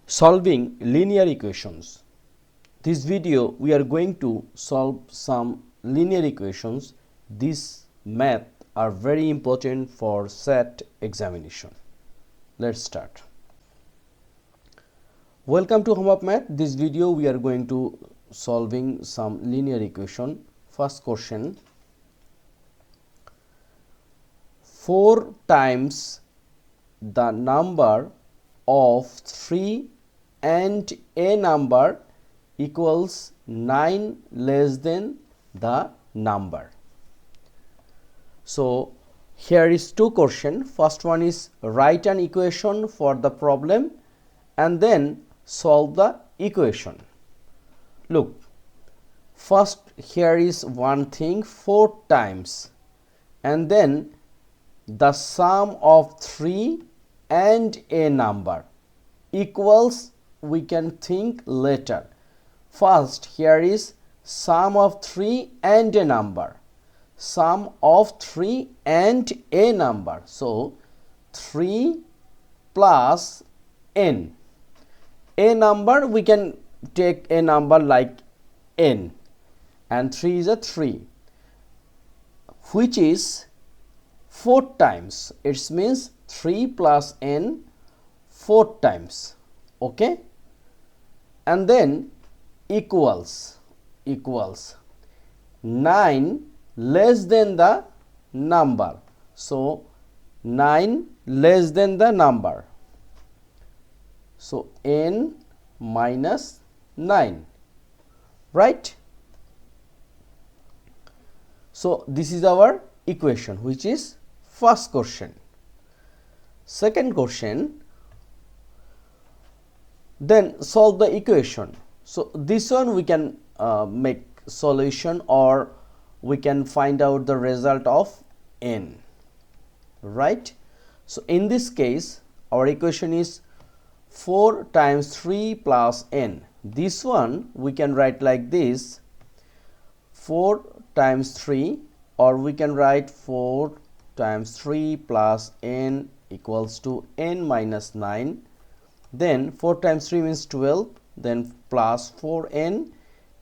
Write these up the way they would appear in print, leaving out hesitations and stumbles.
Solving linear equations. This video we are going to solve some linear equations. These math are very important for SAT examination. Let's start. Welcome to Home of Math. This video we are going to solving some linear equation. First question: 4 times the number of 3 and a number equals 9 less than the number. So here is two questions. First one is write an equation for the problem and then solve the equation. Look, first here is one thing, 4 times, and then the sum of 3 and a number equals, we can think later. First here is sum of 3 and a number, sum of 3 and a number. So 3 plus n, a number we can take a number like n, and 3 is a 3, which is 4 times. It means 3 plus n 4 times. Okay, and then equals 9 less than the number. So 9 less than the number, so n minus 9, right? So this is our equation, which is first question. Second question, then solve the equation. So this one we can make solution, or we can find out the result of n, right? So in this case our equation is 4 times 3 plus n. This one we can write like this, 4 times 3, or we can write 4 times 3 plus n equals to n minus 9. Then 4 times 3 means 12, then plus 4n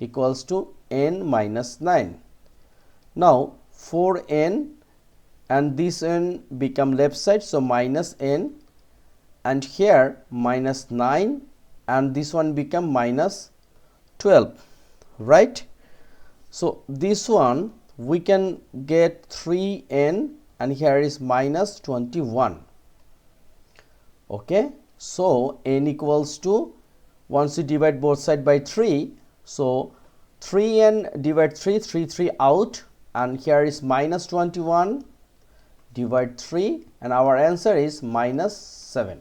equals to n minus 9. Now 4n and this n become left side, so minus n, and here minus 9, and this one become minus 12, right? So this one we can get 3n, and here is minus 21. Okay, so n equals to, once you divide both sides by 3, so 3n divide 3, 3 out, and here is minus 21 divide 3, and our answer is minus 7.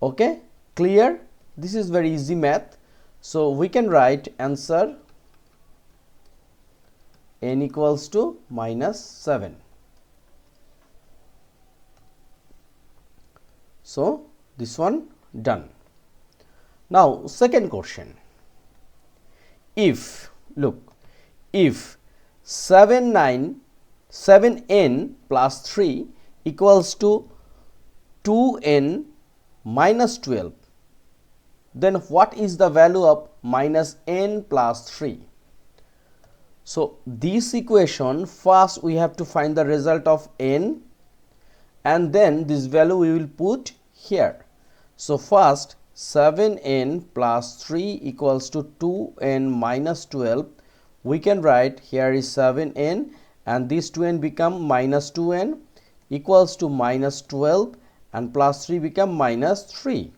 Okay, clear? This is very easy math. So we can write answer n equals to minus 7. So this one done. Now second question, if, look, if 7n plus 3 equals to 2n minus 12, then what is the value of minus n plus 3? So this equation, first we have to find the result of n, and then this value we will put here. So first 7n plus 3 equals to 2n minus 12. We can write here is 7n, and this 2n become minus 2n equals to minus 12, and plus 3 become minus 3.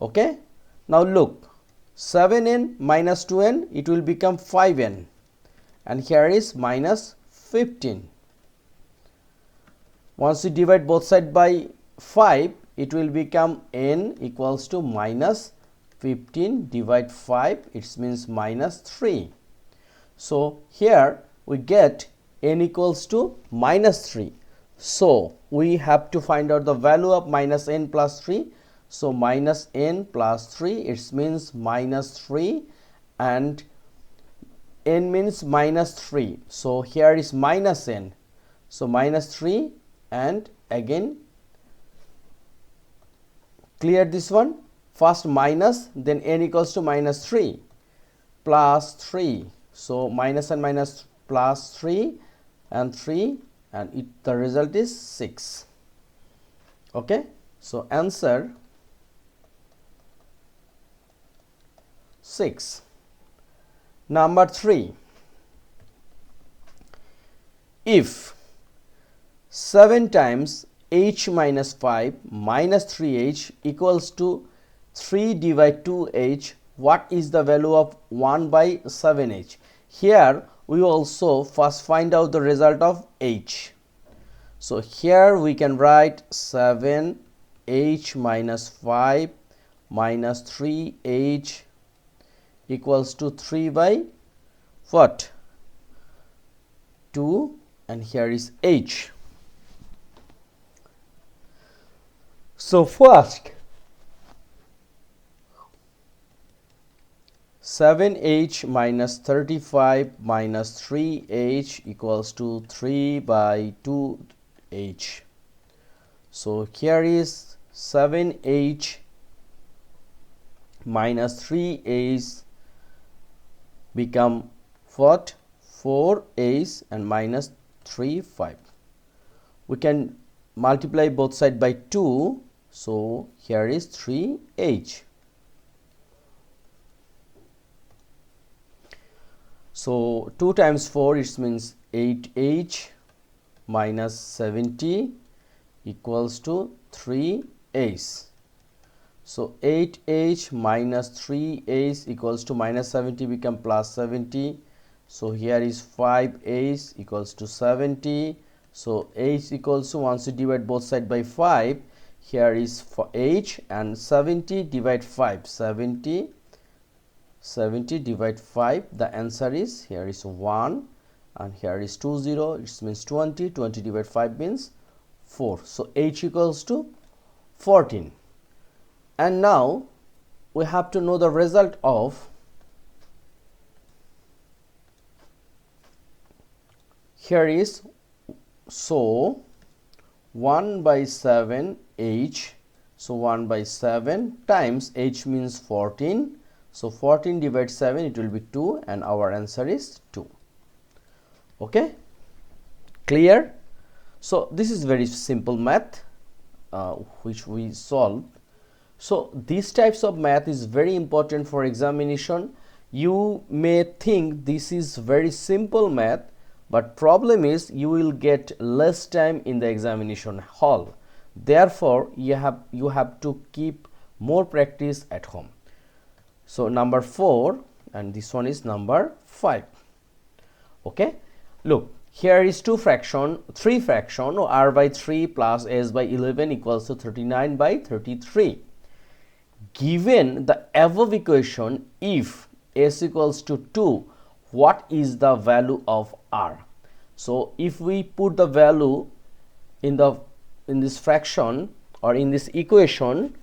Okay, now look, 7n minus 2n, it will become 5n, and here is minus 15. Once you divide both sides by 5, it will become n equals to minus 15 divide 5, it means minus 3. So here we get n equals to minus 3. So we have to find out the value of minus n plus 3. So minus n plus 3, it means minus 3, and n means minus 3. So here is minus n. So minus 3, and again Clear this one? First minus, then n equals to minus 3 plus 3. So minus and minus plus 3 and 3, and the result is 6. Okay, so answer 6. Number 3. If 7 times h minus 5 minus 3h equals to 3 divide 2h, what is the value of 1 by 7h? Here we also first find out the result of h. So here we can write 7h minus 5 minus 3h equals to 3 by what? 2, and here is h. So first 7h minus 35 minus 3h equals to 3 by 2h. So here is 7h minus 3h become what? 4h and minus 3, 5. We can multiply both sides by 2. So here is 3h. So 2 times 4, it means 8h minus 70 equals to 3h. So 8h minus 3h equals to minus 70 become plus 70. So here is 5h equals to 70. So h equals to, once you divide both sides by 5, here is for h, and 70 divide 5, 70 divide 5, the answer is, here is 1, and here is 20, it means 20 divide 5 means 4. So h equals to 14. And now we have to know the result of, here is, so 1 by 7 h, so 1 by 7 times h means 14. So 14 divided 7, it will be 2, and our answer is 2. Okay, clear? So this is very simple math which we solve. So these types of math is very important for examination. You may think this is very simple math, but problem is you will get less time in the examination hall. Therefore you have to keep more practice at home. So number 4, and this one is number 5. Okay, look, here is 3 fraction, r by 3 plus s by 11 equals to 39 by 33. Given the above equation, if s equals to 2, what is the value of r? So if we put the value in this fraction or in this equation,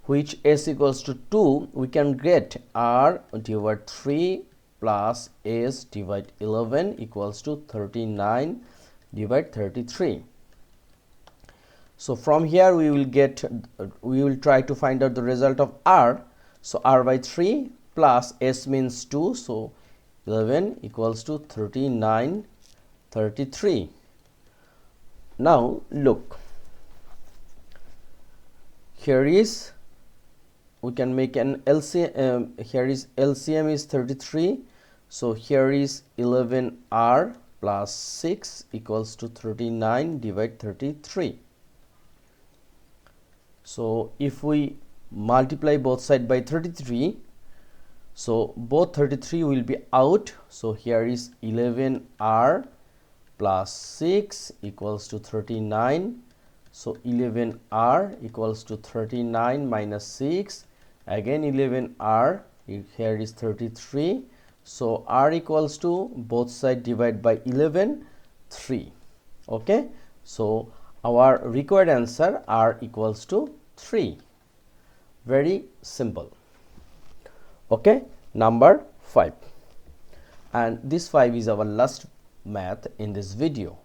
which s equals to 2, we can get r divided 3 plus s divided 11 equals to 39 divided 33. So from here we will try to find out the result of r. So r by 3 plus s means 2, so 11 equals to 39, 33. Now look, here is, we can make an LCM. Here is LCM is 33. So here is 11r plus 6 equals to 39 divided 33. So if we multiply both sides by 33, so both 33 will be out. So here is 11r plus 6 equals to 39. So 11r equals to 39 minus 6, again 11r, here is 33. So r equals to, both sides divide by 11, 3. Okay, so our required answer r equals to 3. Very simple. Okay, number 5, and this 5 is our last math in this video.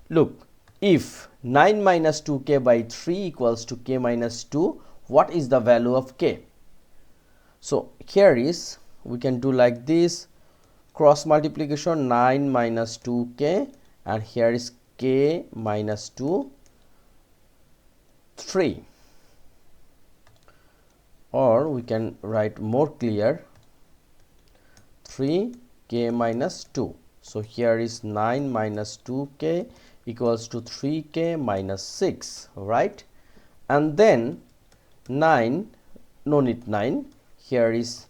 Look, if 9 minus 2k by 3 equals to k minus 2, what is the value of k. So here is, we can do like this, cross multiplication, 9 minus 2k, and here is k minus 2, 3, or we can write more clear, 3k minus 2. So here is 9 minus 2k equals to 3k minus 6, right? And then 9, no need 9, here is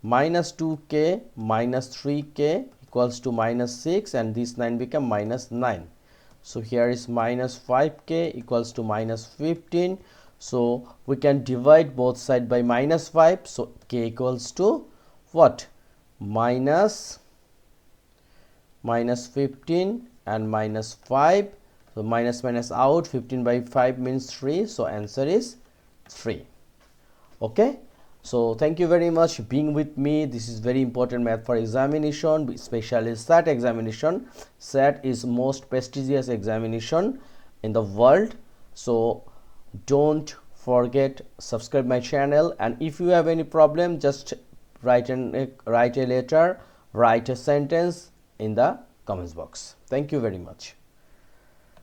minus 2k minus 3k equals to minus 6, and this 9 become minus 9. So here is minus 5k equals to minus 15. So we can divide both sides by minus 5. So k equals to what? Minus 15 and minus 5. So minus minus out, 15 by 5 means 3. So answer is 3. Okay. So thank you very much being with me. This is very important math for examination, especially SAT examination. SAT is most prestigious examination in the world. So don't forget, subscribe my channel, and if you have any problem, just write a letter, write a sentence in the comments box. Thank you very much.